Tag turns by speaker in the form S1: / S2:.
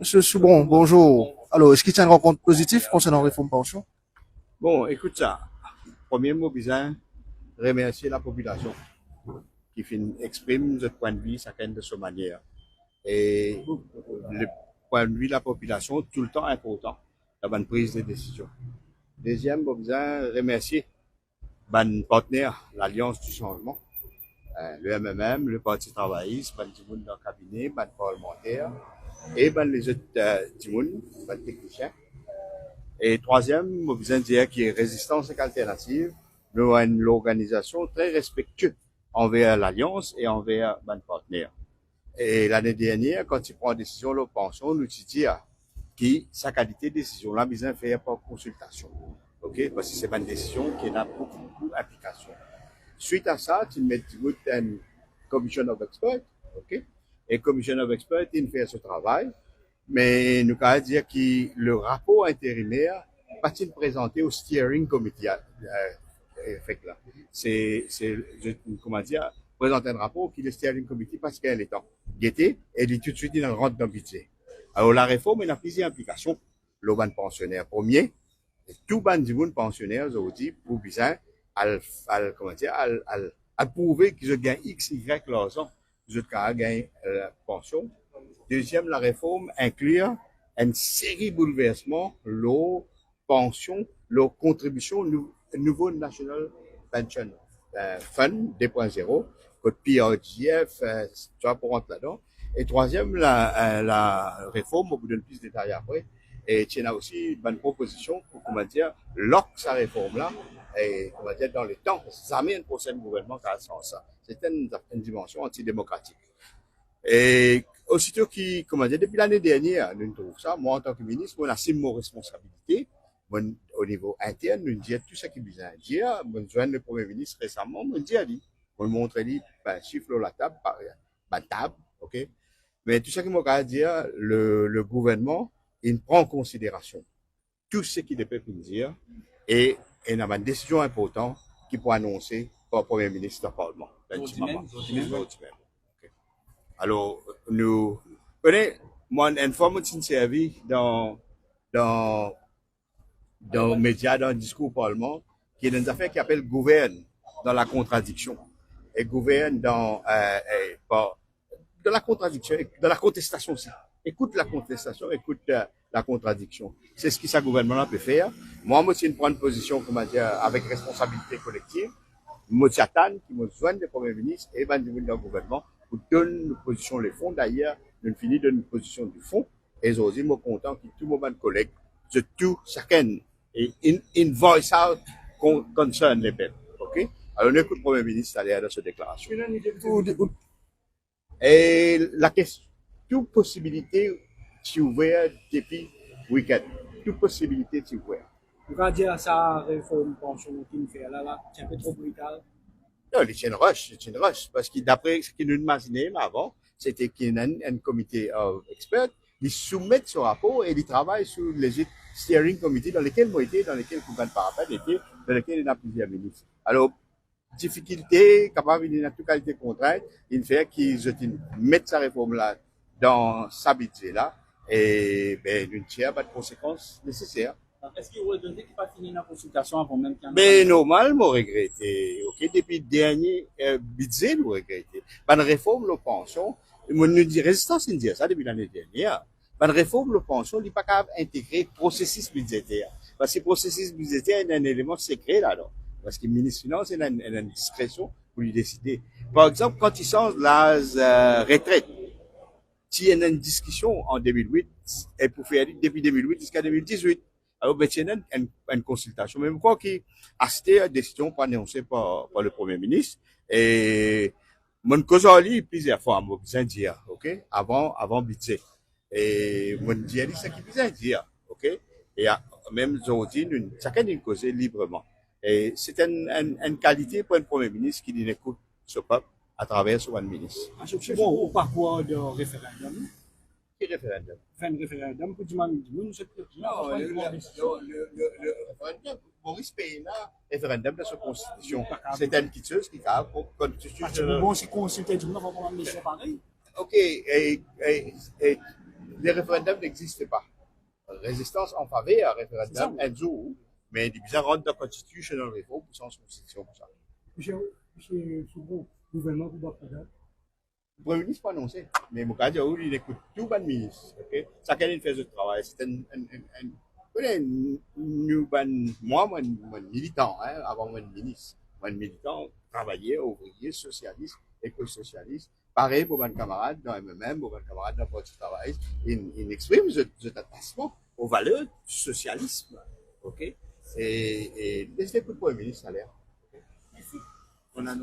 S1: Monsieur Soubron, bonjour. Alors, est-ce qu'il y a une rencontre positive concernant la réforme pension?
S2: Bon, écoute ça. Premier mot, besoin remercier la population qui exprime ce point de vue chacun de sa manière. Et le point de vue de la population, tout le temps important dans la prise de décision. Deuxième, besoin remercier mon partenaire, l'Alliance du changement, le MMM, le Parti travailliste, ban Timoun dans le cabinet, ban parlementaire, et ban les autres Timoun, ban techniciens. Et troisième, je besoin de dire qu'il y a résistance et alternative. Nous avons une organisation très respectueuse envers l'Alliance et envers mon partenaire. Et l'année dernière, quand il prend une décision de pension, nous dit que sa qualité de décision, là, besoin de faire par consultation. OK? Parce que c'est une décision qui a beaucoup d'implications. Suite à ça, tu mets une commission of experts. OK? Et commission of experts, il fait ce travail. Mais nous allons dire que le rapport intérimaire va-t-il présenter au steering committee fait là. C'est comment dire, présenter un rapport qui le steering committee parce qu'elle est en guetté et il est tout de suite dans le rentre dans le budget. Alors la réforme, elle a plusieurs implications. Le ban pensionnaire premier, et tout ban du monde pensionnaire aujourd'hui pour bien comment dire, à prouver qu'ils ont gagné X, Y l'argent, ils ont gagné la pension. Deuxième, la réforme inclut une série de bouleversements, leur pension, leur contribution au nouveau National Pension Fund 2.0, code PRGF, tu vas pour rentrer là-dedans. Et troisième, la réforme, au bout d'une plus de détails après, et tu as aussi une bonne proposition pour, comment dire, lock sa réforme-là, et, comment dire, dans les temps, ça amène pour ce gouvernement qui a ça. C'est une dimension antidémocratique. Et aussitôt qui, comment dire, depuis l'année dernière, nous trouvons ça, moi en tant que ministre, on assume mon responsabilité. Moi, au niveau interne, nous disons tout ce qui est besoin de dire. Moi, je le Premier ministre récemment, moi, je dis, on montre lui, ben, chiffre la table, par la table, ok? Mais tout ce qui m'a dire, le gouvernement, il prend en considération tout ce qu'il peut dire et il y a une décision importante qui peut annoncer par le Premier ministre dans le Parlement. Alors, nous, connaissez, moi, une fois, je suis servi dans, dans les médias, dans le discours au Parlement, qui est une affaire qui appelle gouverne dans la contradiction. Et gouverne dans la contradiction, dans la contestation aussi. Écoute la contestation, écoute la contradiction. C'est ce que ça gouvernement peut faire. Moi, je suis prendre position, comment dire, avec responsabilité collective. Moi, j'attends qui me joigne le Premier ministre et ben, du gouvernement pour donner une position les fonds. D'ailleurs, nous finissons de une position du fond. Et aujourd'hui, je suis content que tout le monde collègue, de tout, chacun, et in voice out concerne les peuples. OK? Alors, on écoute le Premier ministre à l'air de cette déclaration. Et la question, toute possibilité tu ouvert depuis le week-end. Toute possibilité tu ouvert.
S3: On va dire ça, réforme pension qu'il fait là, c'est un peu trop brutal.
S2: Non, c'est une rush, c'est une rush. Parce que d'après ce qu'ils nous imaginaient avant, c'était qu'il y a un comité d'experts, ils soumettent ce rapport et ils travaillent sur les steering committee dans lesquels moi été, dans lesquels Kougan Parapet était, dans lesquels il y a plusieurs ministres. Alors, difficulté, capable de toute qualité contrainte, il fait qu'ils mettent sa réforme-là dans sa budget-là et ben, une tiers pas de conséquences nécessaires.
S3: Est-ce qu'il aurait donné qu'il pas fini la consultation avant même qu'il y ait
S2: Mais normal, moi regretté. Ok, depuis le dernier budget, nous regretté. Pas de réforme de pension. Moi nous dit résistance, il dit ça depuis l'année dernière. Pas de réforme de pension, il n'est pas capable d'intégrer le processus budgétaire. Parce que le processus budgétaire est un élément secret là-dedans. Parce que le ministre des Finances, il a une discrétion pour lui décider. Par exemple, quand il change l'âge retraite, il y a une discussion en 2008, et pour faire depuis 2008 jusqu'à 2018. Alors, ben, il y a une consultation. Même quoi qui a été une décision pas annoncée par le Premier ministre. Et, mon cause plusieurs fois, moi, besoin dire, ok, avant budget. Et, mon dit, ce qui besoin dire, ok. Et, même aujourd'hui, chacun nous cause librement. Et c'est une qualité pour un Premier ministre qui écoute ce peuple à travers son ministre.
S3: C'est bon, au parcours de référendum.
S2: Qui référendum?
S3: Fin de référendum, pour dire, nous, c'est
S2: non, le référendum, Maurice Péna, référendum de sa constitution. C'est une quitteuse qui a constitution.
S3: Bon, c'est consulté, nous avons une mission pareille.
S2: Ok, et les référendums n'existent pas. Résistance en faveur référendum, un jour, mais il y a rentre dans la constitutional reform pour changer la constitution pour ça.
S3: Monsieur Soubou, gouvernement pour pas
S2: Le Premier ministre pas annoncé, mais mon cas, il écoute tout le ministre. Okay? Ça qu'il fait ce travail, c'est moi, militant, hein, avant mon ministre, mon militant, travaillais, ouvrier, socialiste, éco-socialiste, pareil pour mon camarade dans MMM, pour mon camarade dans le Parti du travail, il exprime cet attachement aux valeurs du socialisme. Ok? Et laissez le Premier ministre à l'air.
S4: Merci.
S2: On a